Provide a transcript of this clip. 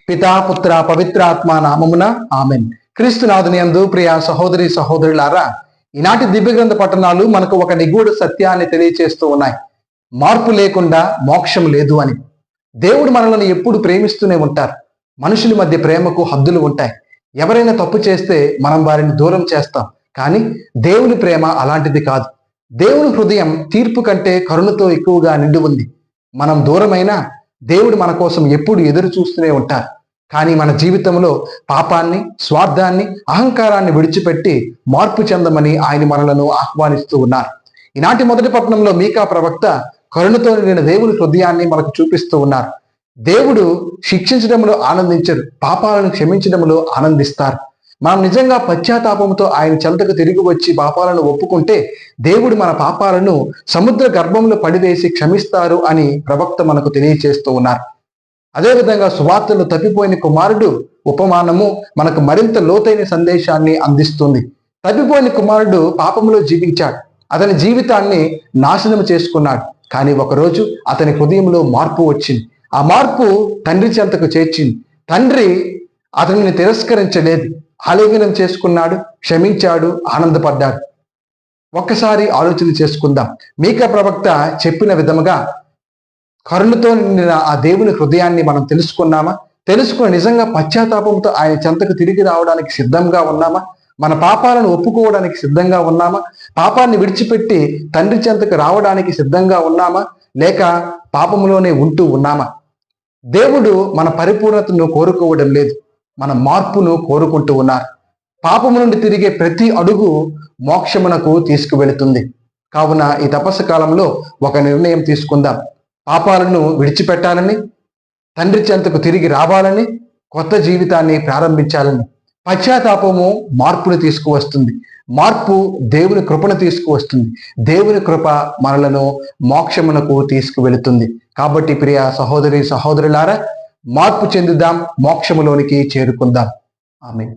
పితా పుత్ర పవిత్రాత్మ నామమున ఆమెన్. క్రీస్తునాథుని యందు ప్రియ సహోదరి సహోదరులారా, ఈనాటి దివ్యగ్రంథ పట్టణాలు మనకు ఒక నిగూఢ సత్యాన్ని తెలియచేస్తూ ఉన్నాయి. మార్పు లేకుండా మోక్షం లేదు అని. దేవుడు మనల్ని ఎప్పుడు ప్రేమిస్తూనే ఉంటారు. మనుషుల మధ్య ప్రేమకు హద్దులు ఉంటాయి. ఎవరైనా తప్పు చేస్తే మనం వారిని దూరం చేస్తాం, కానీ దేవుని ప్రేమ అలాంటిది కాదు. దేవుని హృదయం తీర్పు కంటే కరుణతో ఎక్కువగా నిండి ఉంది. మనం దూరమైనా దేవుడు మన కోసం ఎప్పుడు ఎదురు చూస్తూనే ఉంటారు. కానీ మన జీవితంలో పాపాన్ని, స్వార్థాన్ని, అహంకారాన్ని విడిచిపెట్టి మార్పు చెందమని ఆయన మనలను ఆహ్వానిస్తూ ఉన్నారు. ఈనాటి మొదటి పట్టణంలో మీకా ప్రవక్త కరుణతో నిండిన దేవుని హృదయాన్ని మనకు చూపిస్తూ ఉన్నారు. దేవుడు శిక్షించడంలో ఆనందించరు, పాపాలను క్షమించడంలో ఆనందిస్తారు. మనం నిజంగా పశ్చాత్తాపంతో ఆయన చెంతకు తిరిగి వచ్చి పాపాలను ఒప్పుకుంటే దేవుడు మన పాపాలను సముద్ర గర్భంలో పడివేసి క్షమిస్తారు అని ప్రవక్త మనకు తెలియచేస్తూ ఉన్నారు. అదేవిధంగా సువార్తలో తప్పిపోయిన కుమారుడు ఉపమానము మనకు మరింత లోతైన సందేశాన్ని అందిస్తుంది. తప్పిపోయిన కుమారుడు పాపంలో జీవించాడు. అతని జీవితాన్ని నాశనం చేసుకున్నాడు. కానీ ఒకరోజు అతని హృదయంలో మార్పు వచ్చింది. ఆ మార్పు తండ్రి చెంతకు చేర్చింది. తండ్రి అతనిని తిరస్కరించలేదు, ఆలింగనం చేసుకున్నాడు, క్షమించాడు, ఆనందపడ్డాడు. ఒక్కసారి ఆలోచన చేసుకుందాం. మీకా ప్రవక్త చెప్పిన విధముగా కరుణతో నిండిన ఆ దేవుని హృదయాన్ని మనం తెలుసుకున్నామా? తెలుసుకుని నిజంగా పశ్చాత్తాపంతో ఆయన చెంతకు తిరిగి రావడానికి సిద్ధంగా ఉన్నామా? మన పాపాలను ఒప్పుకోవడానికి సిద్ధంగా ఉన్నామా? పాపాన్ని విడిచిపెట్టి తండ్రి చెంతకు రావడానికి సిద్ధంగా ఉన్నామా? లేక పాపములోనే ఉంటూ ఉన్నామా? దేవుడు మన పరిపూర్ణతను కోరుకోవడం లేదు, మన మార్పును కోరుకుంటూ ఉన్నారు. పాపము నుండి తిరిగే ప్రతి అడుగు మోక్షమునకు తీసుకువెళుతుంది. కావున ఈ తపస్సు కాలంలో ఒక నిర్ణయం తీసుకుందాం. పాపాలను విడిచిపెట్టాలని, తండ్రి చెంతకు తిరిగి రావాలని, కొత్త జీవితాన్ని ప్రారంభించాలని. పశ్చాత్తాపము మార్పును తీసుకువస్తుంది. మార్పు దేవుని కృపను తీసుకువస్తుంది. దేవుని కృప మనలను మోక్షమునకు తీసుకువెళుతుంది. కాబట్టి ప్రియ సహోదరి సహోదరులారా, మార్పు చెందుదాం, మోక్షములోనికి చేరుకుందాం. ఆమేన్.